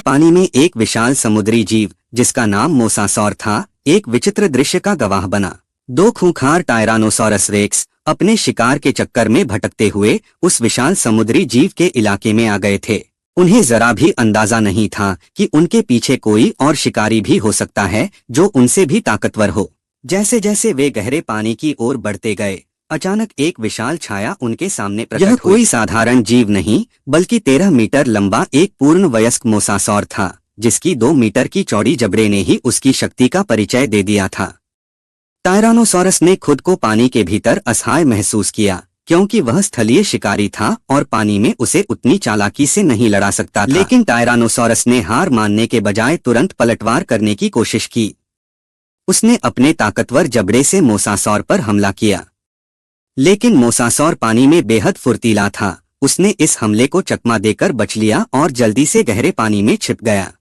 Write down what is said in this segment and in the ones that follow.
पानी में एक विशाल समुद्री जीव जिसका नाम मोसासौर था एक विचित्र दृश्य का गवाह बना। दो खूंखार टायरानोसॉरस रेक्स अपने शिकार के चक्कर में भटकते हुए उस विशाल समुद्री जीव के इलाके में आ गए थे। उन्हें जरा भी अंदाजा नहीं था कि उनके पीछे कोई और शिकारी भी हो सकता है जो उनसे भी ताकतवर हो। जैसे जैसे वे गहरे पानी की ओर बढ़ते गए, अचानक एक विशाल छाया उनके सामने प्रकट हुई। यह कोई साधारण जीव नहीं बल्कि 13 मीटर लंबा एक पूर्ण वयस्क मोसासौर था, जिसकी 2 मीटर की चौड़ी जबड़े ने ही उसकी शक्ति का परिचय दे दिया था। टायरानोसॉरस ने खुद को पानी के भीतर असहाय महसूस किया, क्योंकि वह स्थलीय शिकारी था और पानी में उसे उतनी चालाकी से नहीं लड़ा सकता था। लेकिन टायरानोसॉरस ने हार मानने के बजाय तुरंत पलटवार करने की कोशिश की। उसने अपने ताकतवर जबड़े से मोसासौर पर हमला किया, लेकिन मोसासौर पानी में बेहद फुर्तीला था। उसने इस हमले को चकमा देकर बच लिया और जल्दी से गहरे पानी में छिप गया।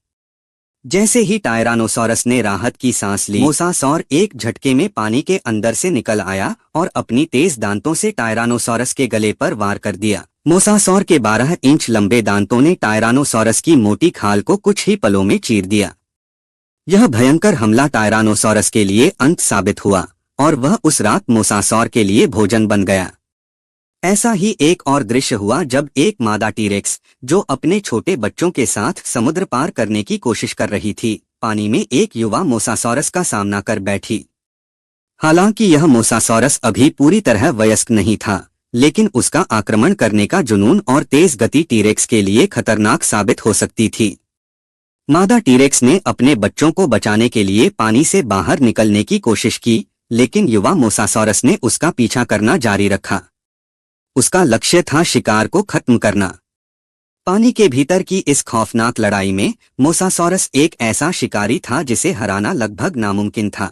जैसे ही टायरानोसॉरस ने राहत की सांस ली, मोसासौर एक झटके में पानी के अंदर से निकल आया और अपनी तेज दांतों से टायरानोसॉरस के गले पर वार कर दिया। मोसासौर के 12 इंच लंबे दांतों ने टायरानोसॉरस की मोटी खाल को कुछ ही पलों में चीर दिया। यह भयंकर हमला टायरानोसॉरस के लिए अंत साबित हुआ और वह उस रात मोसासौर के लिए भोजन बन गया। ऐसा ही एक और दृश्य हुआ जब एक मादा टीरेक्स जो अपने छोटे बच्चों के साथ समुद्र पार करने की कोशिश कर रही थी, पानी में एक युवा मोसासॉरस का सामना कर बैठी। हालांकि यह मोसासॉरस अभी पूरी तरह वयस्क नहीं था, लेकिन उसका आक्रमण करने का जुनून और तेज गति टीरेक्स के लिए खतरनाक साबित हो सकती थी। मादा टीरेक्स ने अपने बच्चों को बचाने के लिए पानी से बाहर निकलने की कोशिश की, लेकिन युवा मोसासॉरस ने उसका पीछा करना जारी रखा। उसका लक्ष्य था शिकार को खत्म करना। पानी के भीतर की इस खौफनाक लड़ाई में मोसासॉरस एक ऐसा शिकारी था जिसे हराना लगभग नामुमकिन था।